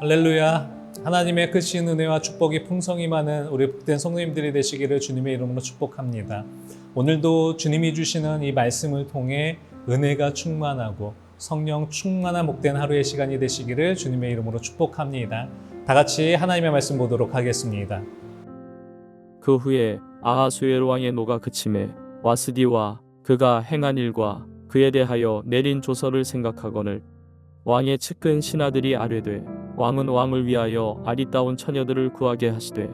할렐루야. 하나님의 크신 은혜와 축복이 풍성히 많은 우리 복된 성도님들이 되시기를 주님의 이름으로 축복합니다. 오늘도 주님이 주시는 이 말씀을 통해 은혜가 충만하고 성령 충만한 복된 하루의 시간이 되시기를 주님의 이름으로 축복합니다. 다 같이 하나님의 말씀 보도록 하겠습니다. 그 후에 아하수에로 왕의 노가 그침에 와스디와 그가 행한 일과 그에 대하여 내린 조서를 생각하거늘 왕의 측근 신하들이 아뢰되 왕은 왕을 위하여 아리따운 처녀들을 구하게 하시되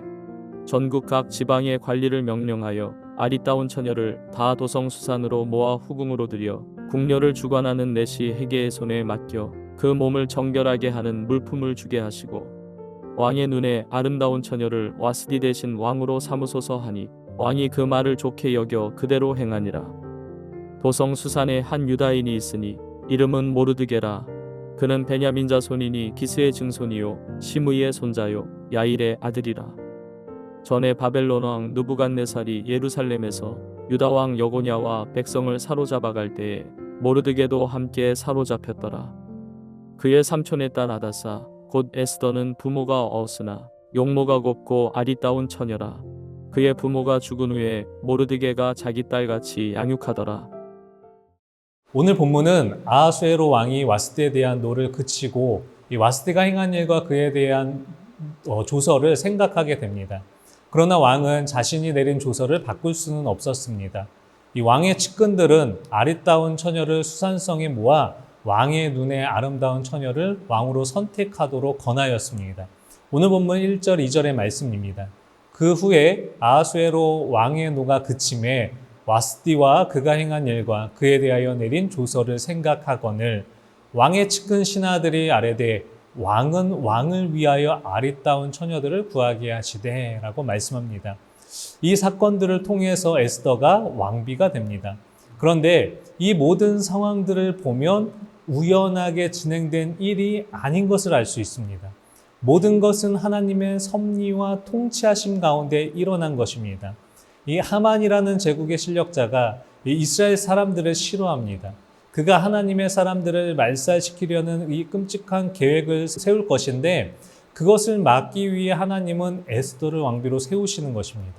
전국 각 지방의 관리를 명령하여 아리따운 처녀를 다 도성 수산으로 모아 후궁으로 들여 궁녀를 주관하는 내시 헤게의 손에 맡겨 그 몸을 정결하게 하는 물품을 주게 하시고 왕의 눈에 아름다운 처녀를 와스디 대신 왕으로 삼으소서 하니 왕이 그 말을 좋게 여겨 그대로 행하니라. 도성 수산에 한 유다인이 있으니 이름은 모르드게라. 그는 베냐민 자손이니 기스의 증손이요 시므이의 손자요 야일의 아들이라. 전에 바벨론 왕 느부갓네살이 예루살렘에서 유다 왕 여고냐와 백성을 사로잡아갈 때에 모르드게도 함께 사로잡혔더라. 그의 삼촌의 딸 아다사 곧 에스더는 부모가 없으나 용모가 곱고 아리따운 처녀라. 그의 부모가 죽은 후에 모르드게가 자기 딸같이 양육하더라. 오늘 본문은 아하수에로 왕이 와스디에 대한 노를 그치고 이 와스디가 행한 일과 그에 대한 조서를 생각하게 됩니다. 그러나 왕은 자신이 내린 조서를 바꿀 수는 없었습니다. 이 왕의 측근들은 아리따운 처녀를 수산성에 모아 왕의 눈에 아름다운 처녀를 왕으로 선택하도록 권하였습니다. 오늘 본문 1절, 2절의 말씀입니다. 그 후에 아하수에로 왕의 노가 그침에 와스디와 그가 행한 일과 그에 대하여 내린 조서를 생각하거늘 왕의 측근 신하들이 아뢰되 왕은 왕을 위하여 아리따운 처녀들을 구하게 하시되 라고 말씀합니다. 이 사건들을 통해서 에스더가 왕비가 됩니다. 그런데 이 모든 상황들을 보면 우연하게 진행된 일이 아닌 것을 알 수 있습니다. 모든 것은 하나님의 섭리와 통치하심 가운데 일어난 것입니다. 이 하만이라는 제국의 실력자가 이스라엘 사람들을 싫어합니다. 그가 하나님의 사람들을 말살시키려는 이 끔찍한 계획을 세울 것인데 그것을 막기 위해 하나님은 에스더를 왕비로 세우시는 것입니다.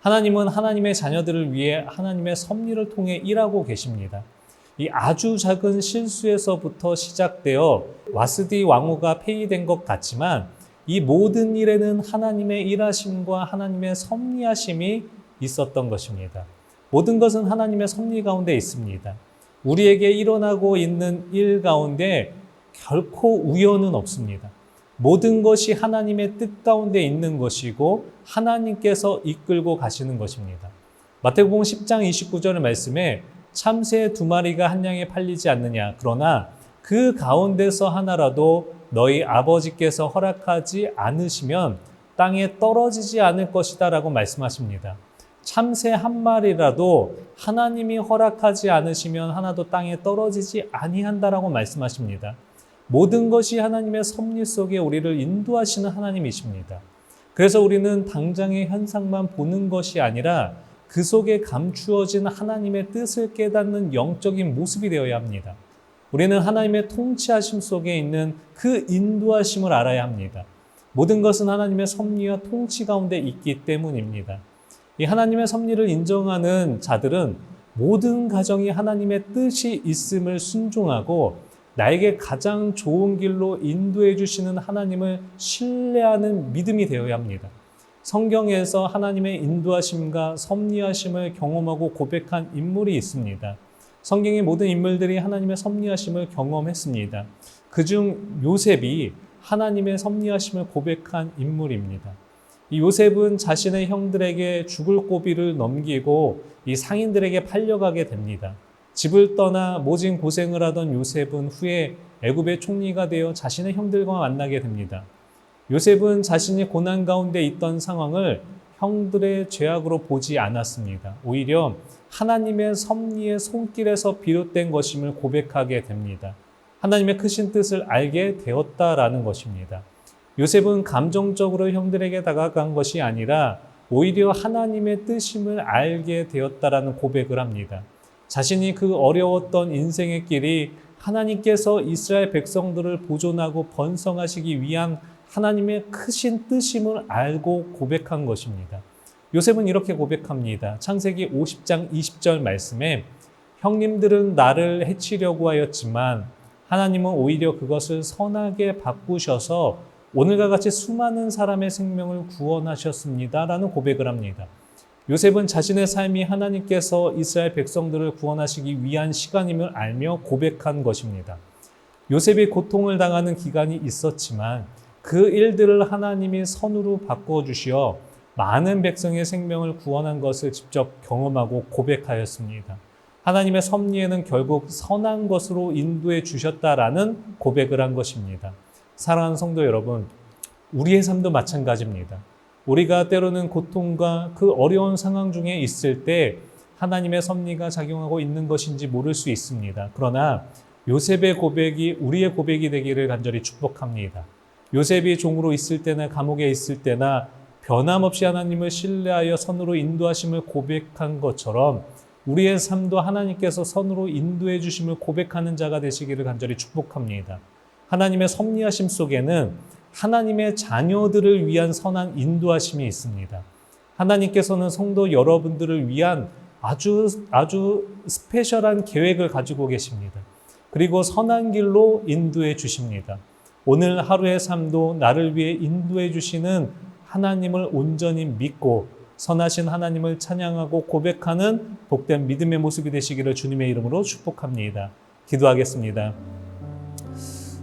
하나님은 하나님의 자녀들을 위해 하나님의 섭리를 통해 일하고 계십니다. 이 아주 작은 실수에서부터 시작되어 와스디 왕후가 폐위된 것 같지만 이 모든 일에는 하나님의 일하심과 하나님의 섭리하심이 있었던 것입니다. 모든 것은 하나님의 섭리 가운데 있습니다. 우리에게 일어나고 있는 일 가운데 결코 우연은 없습니다. 모든 것이 하나님의 뜻 가운데 있는 것이고 하나님께서 이끌고 가시는 것입니다. 마태복음 10장 29절의 말씀에 참새 2마리가 한 양에 팔리지 않느냐. 그러나 그 가운데서 하나라도 너희 아버지께서 허락하지 않으시면 땅에 떨어지지 않을 것이다 라고 말씀하십니다. 참새 한 마리라도 하나님이 허락하지 않으시면 하나도 땅에 떨어지지 아니한다라고 말씀하십니다. 모든 것이 하나님의 섭리 속에 우리를 인도하시는 하나님이십니다. 그래서 우리는 당장의 현상만 보는 것이 아니라 그 속에 감추어진 하나님의 뜻을 깨닫는 영적인 모습이 되어야 합니다. 우리는 하나님의 통치하심 속에 있는 그 인도하심을 알아야 합니다. 모든 것은 하나님의 섭리와 통치 가운데 있기 때문입니다. 이 하나님의 섭리를 인정하는 자들은 모든 가정이 하나님의 뜻이 있음을 순종하고 나에게 가장 좋은 길로 인도해 주시는 하나님을 신뢰하는 믿음이 되어야 합니다. 성경에서 하나님의 인도하심과 섭리하심을 경험하고 고백한 인물이 있습니다. 성경의 모든 인물들이 하나님의 섭리하심을 경험했습니다. 그중 요셉이 하나님의 섭리하심을 고백한 인물입니다. 이 요셉은 자신의 형들에게 죽을 고비를 넘기고 이 상인들에게 팔려가게 됩니다. 집을 떠나 모진 고생을 하던 요셉은 후에 애굽의 총리가 되어 자신의 형들과 만나게 됩니다. 요셉은 자신이 고난 가운데 있던 상황을 형들의 죄악으로 보지 않았습니다. 오히려 하나님의 섭리의 손길에서 비롯된 것임을 고백하게 됩니다. 하나님의 크신 뜻을 알게 되었다라는 것입니다. 요셉은 감정적으로 형들에게 다가간 것이 아니라 오히려 하나님의 뜻임을 알게 되었다라는 고백을 합니다. 자신이 그 어려웠던 인생의 길이 하나님께서 이스라엘 백성들을 보존하고 번성하시기 위한 하나님의 크신 뜻임을 알고 고백한 것입니다. 요셉은 이렇게 고백합니다. 창세기 50장 20절 말씀에 형님들은 나를 해치려고 하였지만 하나님은 오히려 그것을 선하게 바꾸셔서 오늘과 같이 수많은 사람의 생명을 구원하셨습니다. 라는 고백을 합니다. 요셉은 자신의 삶이 하나님께서 이스라엘 백성들을 구원하시기 위한 시간임을 알며 고백한 것입니다. 요셉이 고통을 당하는 기간이 있었지만 그 일들을 하나님이 선으로 바꿔주시어 많은 백성의 생명을 구원한 것을 직접 경험하고 고백하였습니다. 하나님의 섭리에는 결국 선한 것으로 인도해 주셨다라는 고백을 한 것입니다. 사랑하는 성도 여러분, 우리의 삶도 마찬가지입니다. 우리가 때로는 고통과 그 어려운 상황 중에 있을 때 하나님의 섭리가 작용하고 있는 것인지 모를 수 있습니다. 그러나 요셉의 고백이 우리의 고백이 되기를 간절히 축복합니다. 요셉이 종으로 있을 때나 감옥에 있을 때나 변함없이 하나님을 신뢰하여 선으로 인도하심을 고백한 것처럼 우리의 삶도 하나님께서 선으로 인도해 주심을 고백하는 자가 되시기를 간절히 축복합니다. 하나님의 섭리하심 속에는 하나님의 자녀들을 위한 선한 인도하심이 있습니다. 하나님께서는 성도 여러분들을 위한 아주 스페셜한 계획을 가지고 계십니다. 그리고 선한 길로 인도해 주십니다. 오늘 하루의 삶도 나를 위해 인도해 주시는 하나님을 온전히 믿고 선하신 하나님을 찬양하고 고백하는 복된 믿음의 모습이 되시기를 주님의 이름으로 축복합니다. 기도하겠습니다.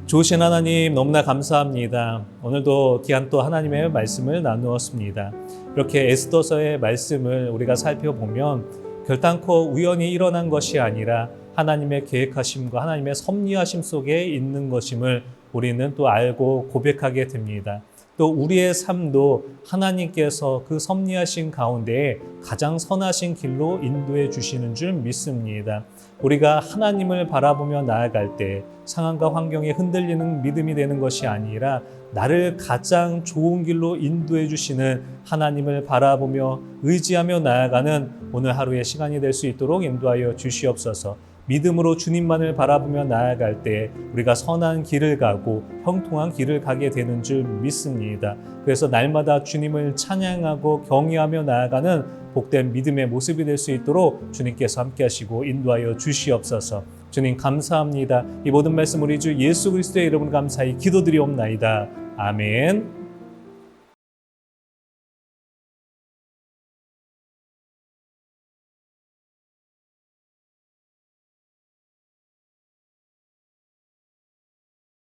좋으신 하나님 너무나 감사합니다. 오늘도 귀한 또 하나님의 말씀을 나누었습니다. 이렇게 에스더서의 말씀을 우리가 살펴보면 결단코 우연히 일어난 것이 아니라 하나님의 계획하심과 하나님의 섭리하심 속에 있는 것임을 우리는 또 알고 고백하게 됩니다. 또 우리의 삶도 하나님께서 그 섭리하신 가운데 가장 선하신 길로 인도해 주시는 줄 믿습니다. 우리가 하나님을 바라보며 나아갈 때 상황과 환경에 흔들리는 믿음이 되는 것이 아니라 나를 가장 좋은 길로 인도해 주시는 하나님을 바라보며 의지하며 나아가는 오늘 하루의 시간이 될 수 있도록 인도하여 주시옵소서. 믿음으로 주님만을 바라보며 나아갈 때 우리가 선한 길을 가고 형통한 길을 가게 되는 줄 믿습니다. 그래서 날마다 주님을 찬양하고 경외하며 나아가는 복된 믿음의 모습이 될 수 있도록 주님께서 함께 하시고 인도하여 주시옵소서. 주님 감사합니다. 이 모든 말씀 우리 주 예수 그리스도의 이름으로 감사히 기도드리옵나이다. 아멘.